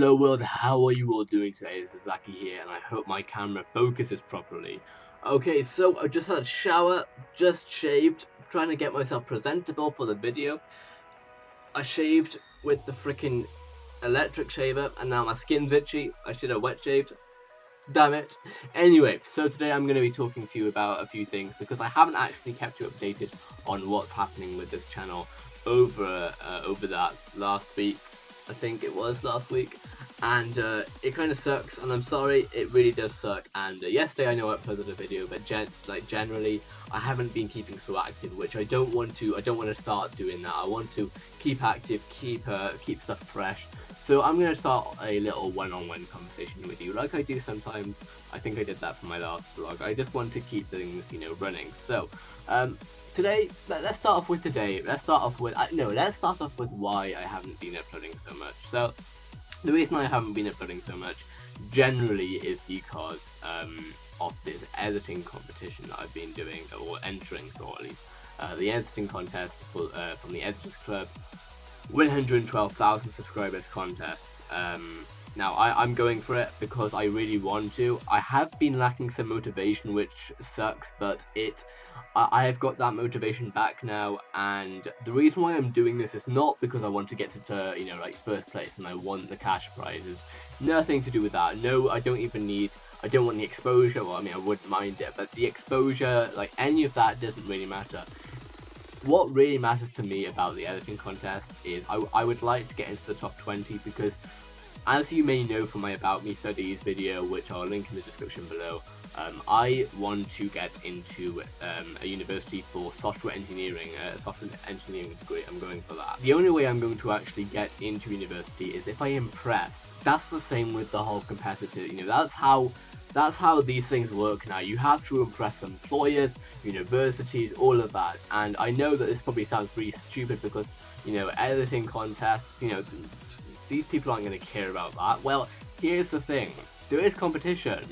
Hello world, how are you all doing today? This is Zaki here, and I hope my camera focuses properly. Okay, so I just had a shower, just shaved, trying to get myself presentable for the video. I shaved with the freaking electric shaver, and now my skin's itchy. I should have wet shaved. Damn it. Anyway, so today I'm going to be talking to you about a few things because I haven't actually kept you updated on what's happening with this channel over that last week. I think it was last week, and it kind of sucks, and I'm sorry, it really does suck. And yesterday I know I uploaded a video, but generally I haven't been keeping so active, which I don't want to start doing that. I want to keep active, keep stuff fresh. So I'm going to start a little one-on-one conversation with you, like I do sometimes. I think I did that for my last vlog. I just want to keep things, running. So, today, let's start off with today. Let's start off with why I haven't been uploading so much. So, the reason I haven't been uploading so much generally is because of this editing competition that I've been doing, or entering for at least. The editing contest from the Editors Club. 112,000 subscribers contest. Now I'm going for it because I really want to. I have been lacking some motivation, which sucks, but I have got that motivation back now, and the reason why I'm doing this is not because I want to get to first place and I want the cash prizes. Nothing to do with that. No, I don't want the exposure. Well, I mean, I wouldn't mind it, but the exposure, like any of that, doesn't really matter. What really matters to me about the editing contest is I would like to get into the top 20 because, as you may know from my About Me Studies video, which I'll link in the description below, I want to get into a university for software engineering, a software engineering degree. I'm going for that. The only way I'm going to actually get into university is if I impress. That's the same with the whole competitive, that's how these things work now. You have to impress employers, universities, all of that. And I know that this probably sounds really stupid because, editing contests, these people aren't going to care about that. Well, here's the thing. There is competition,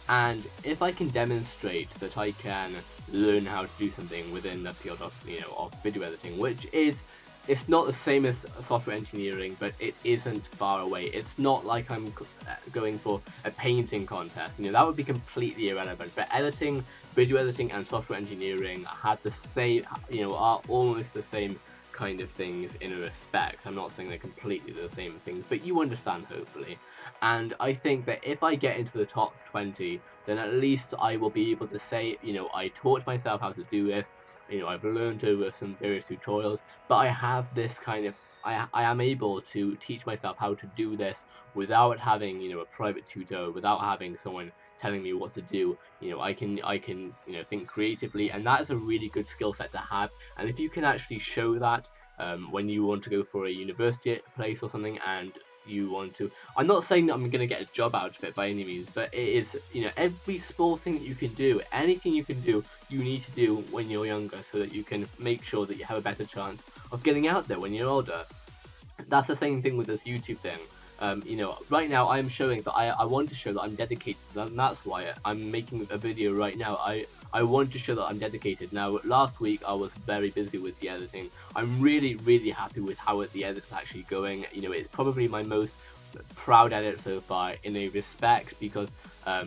and if I can demonstrate that I can learn how to do something within the field of, of video editing, which is, it's not the same as software engineering, but it isn't far away. It's not like I'm going for a painting contest. That would be completely irrelevant. But editing, video editing, and software engineering have the same, are almost the same kind of things in a respect. I'm not saying they're completely the same things, but you understand, hopefully. And I think that if I get into the top 20, then at least I will be able to say, I taught myself how to do this. I've learned over some various tutorials, but I have this kind of, I am able to teach myself how to do this without having, a private tutor, without having someone telling me what to do. I can think creatively, and that is a really good skill set to have. And if you can actually show that when you want to go for a university place or something, and you want to, I'm not saying that I'm going to get a job out of it by any means, but it is, every small thing that you can do, anything you can do, you need to do when you're younger so that you can make sure that you have a better chance of getting out there when you're older. That's the same thing with this YouTube thing. Right now I'm showing that I want to show that I'm dedicated to that, and that's why I'm making a video right now. I want to show that I'm dedicated. Now, last week I was very busy with the editing. I'm really, really happy with how the edit's actually going. It's probably my most proud edit so far in a respect because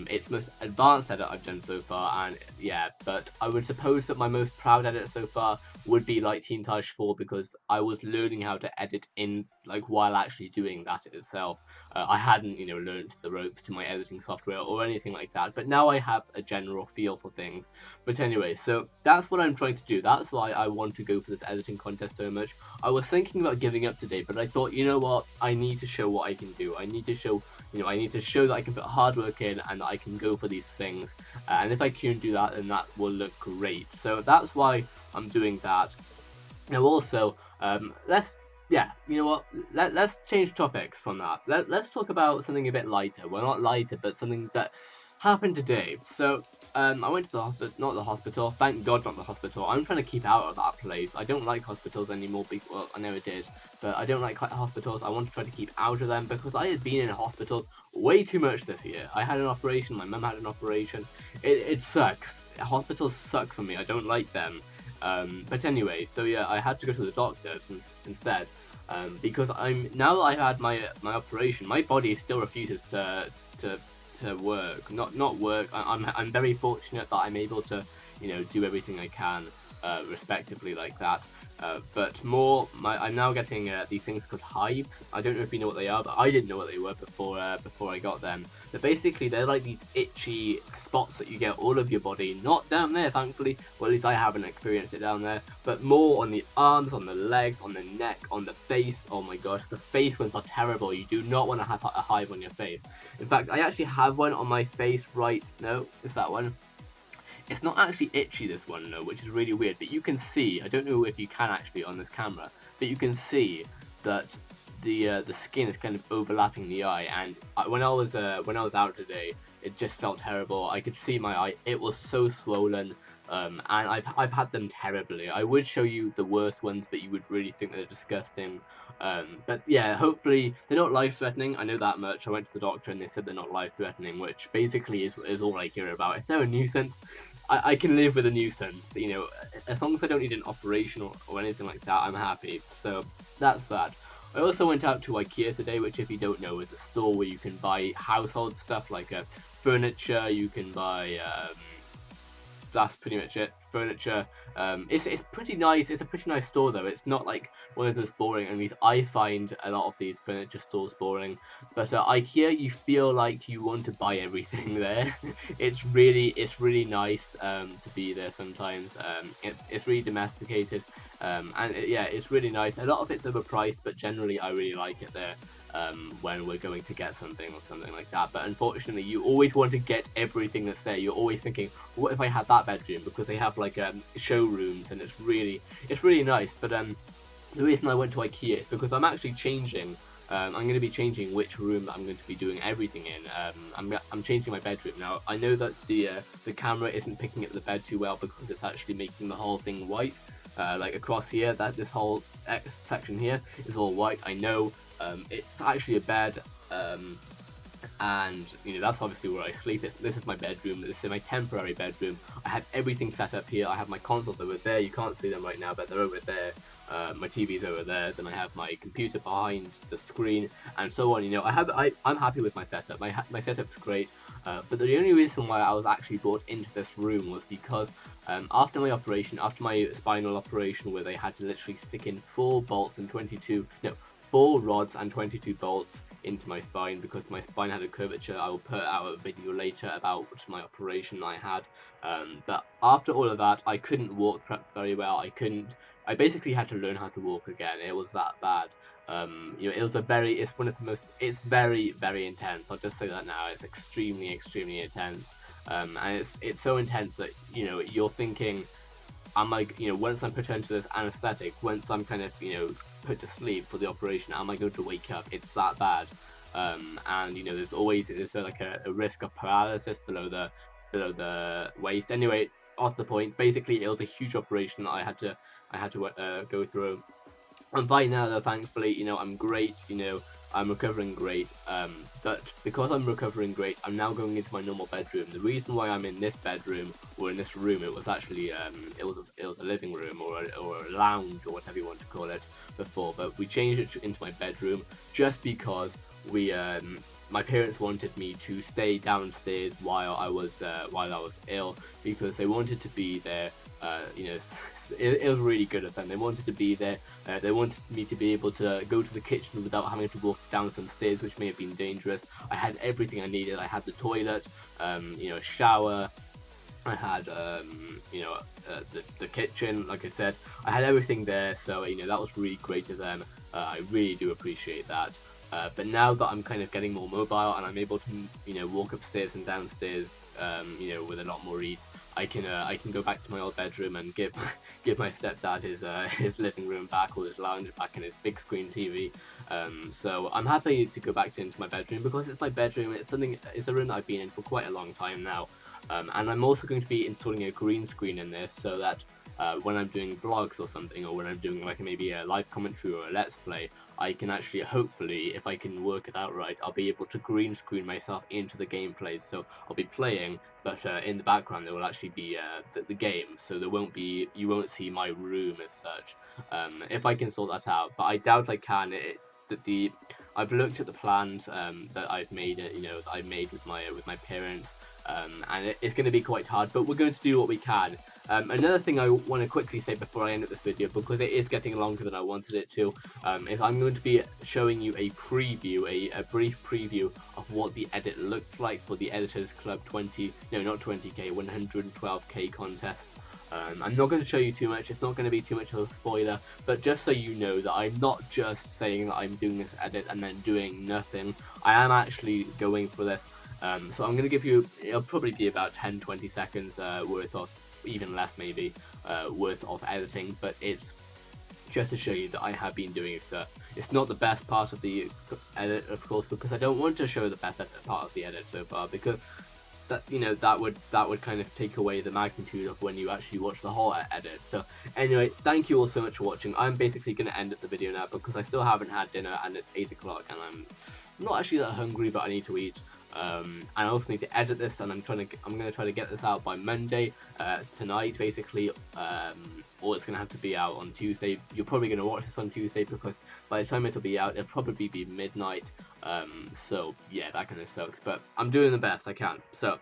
it's the most advanced edit I've done so far, and yeah, but I would suppose that my most proud edit so far would be like Teen Taj 4 because I was learning how to edit in while actually doing that itself. I hadn't learned the ropes to my editing software or anything like that, but now I have a general feel for things. But anyway, so that's what I'm trying to do. That's why I want to go for this editing contest so much. I was thinking about giving up today, but I thought, you know what, I need to show what I can do. I need to show that I can put hard work in and that I can go for these things. And if I can do that, then that will look great. So that's why I'm doing that. Now also, let's change topics from that. Let's talk about something a bit lighter. Well, not lighter, but something that happened today. So I went to the hospital, not the hospital, thank God not the hospital. I'm trying to keep out of that place. I don't like hospitals anymore, well, I never did, but I don't like hospitals. I want to try to keep out of them because I have been in hospitals way too much this year. I had an operation, my mum had an operation. It sucks. Hospitals suck for me, I don't like them. But anyway, so yeah, I had to go to the doctor instead. because now that I've had my operation, my body still refuses to work, not work. I'm very fortunate that I'm able to, do everything I can, respectively like that. But I'm now getting these things called hives. I don't know if you know what they are, but I didn't know what they were before I got them. But basically, they're like these itchy spots that you get all over your body. Not down there, thankfully. Well, at least I haven't experienced it down there. But more on the arms, on the legs, on the neck, on the face. Oh my gosh, the face ones are terrible. You do not want to have a hive on your face. In fact, I actually have one on my face right. No, it's that one. It's not actually itchy, this one, though, which is really weird, but you can see, I don't know if you can actually on this camera, but you can see that the skin is kind of overlapping the eye, and when I was out today, it just felt terrible. I could see my eye, it was so swollen, and I've had them terribly. I would show you the worst ones, but you would really think they're disgusting. But yeah, hopefully they're not life-threatening. I know that much. I went to the doctor and they said they're not life-threatening, which basically is all I hear about. If they're a nuisance, I can live with a nuisance. As long as I don't need an operation or anything like that, I'm happy. So that's that. I also went out to IKEA today, which, if you don't know, is a store where you can buy household stuff like furniture. You can buy that's pretty much it. Furniture. It's pretty nice. It's a pretty nice store, though. It's not like one of those boring. At least I find a lot of these furniture stores boring. But IKEA, you feel like you want to buy everything there. It's really nice to be there sometimes. It's really domesticated. Yeah, it's really nice. A lot of it's overpriced, but generally I really like it there. When we're going to get something or something like that. But unfortunately, you always want to get everything that's there. You're always thinking, what if I had that bedroom? Because they have like showrooms, and it's really nice. But the reason I went to IKEA is because I'm actually changing. I'm going to be changing which room that I'm going to be doing everything in. I'm changing my bedroom now. I know that the camera isn't picking up the bed too well because it's actually making the whole thing white. Like across here, this whole section here is all white. I know. It's actually a bed, and that's obviously where I sleep. This is my bedroom. This is my temporary bedroom. I have everything set up here. I have my consoles over there. You can't see them right now, but they're over there. My TV's over there. Then I have my computer behind the screen, and so on. I'm happy with my setup. My setup's great. But the only reason why I was actually brought into this room was because after my operation, after my spinal operation, where they had to literally stick in 4 rods and 22 bolts into my spine because my spine had a curvature. I will put out a video later about my operation I had. But after all of that, I couldn't walk very well. I basically had to learn how to walk again. It was that bad. It's very, very intense. I'll just say that now. It's extremely, extremely intense. And it's so intense that, you're thinking, once I'm put into this anesthetic, once I'm kind of, put to sleep for the operation, am I going to wake up? It's that bad. And there's like a risk of paralysis below the waist. Anyway, off the point. Basically, it was a huge operation that I had to go through. And by now, though, thankfully, I'm great. I'm recovering great. But because I'm recovering great, I'm now going into my normal bedroom. The reason why I'm in this bedroom or in this room, it was actually it was a living room or a lounge or whatever you want to call it before. But we changed it into my bedroom just because my parents wanted me to stay downstairs while I was ill, because they wanted to be there. It was really good of them. They wanted to be there. They wanted me to be able to go to the kitchen without having to walk down some stairs, which may have been dangerous. I had everything I needed. I had the toilet, a shower. I had, the kitchen, like I said. I had everything there, so, that was really great of them. I really do appreciate that. But now that I'm kind of getting more mobile and I'm able to, walk upstairs and downstairs, with a lot more ease, I can go back to my old bedroom and give my stepdad his living room back, or his lounge back, and his big screen TV. So I'm happy to go back into my bedroom because it's my bedroom. It's a room that I've been in for quite a long time now. And I'm also going to be installing a green screen in this so that when I'm doing vlogs or something, or when I'm doing like maybe a live commentary or a let's play, I can actually, hopefully, if I can work it out right, I'll be able to green screen myself into the gameplay. So I'll be playing, but in the background there will actually be the game, so you won't see my room as such. If I can sort that out, but I doubt I can. I've looked at the plans that I've made, that I made with my parents, and it's going to be quite hard, but we're going to do what we can. Another thing I want to quickly say before I end up this video, because it is getting longer than I wanted it to, is I'm going to be showing you a preview, a brief preview of what the edit looks like for the Editors Club 112k contest. I'm not going to show you too much, it's not going to be too much of a spoiler, but just so you know that I'm not just saying that I'm doing this edit and then doing nothing. I am actually going for this, so I'm going to give you, it'll probably be about 10-20 seconds worth of, even less maybe, worth of editing, but it's just to show you that I have been doing stuff. It's not the best part of the edit, of course, because I don't want to show the best part of the edit so far, because that would kind of take away the magnitude of when you actually watch the whole edit. So anyway, thank you all so much for watching. I'm basically going to end the video now because I still haven't had dinner and it's 8 o'clock and I'm not actually that hungry, but I need to eat. And I also need to edit this, and I'm going to try to get this out by Monday, tonight basically, or it's going to have to be out on Tuesday. You're probably going to watch this on Tuesday because by the time it'll be out, it'll probably be midnight. So yeah, that kind of sucks, but I'm doing the best I can. So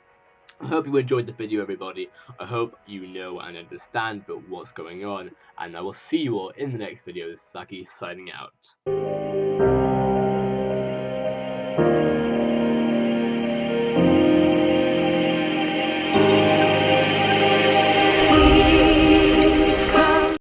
I hope you enjoyed the video, everybody. I hope you know and understand what's going on, and I will see you all in the next video. This is Zaki signing out.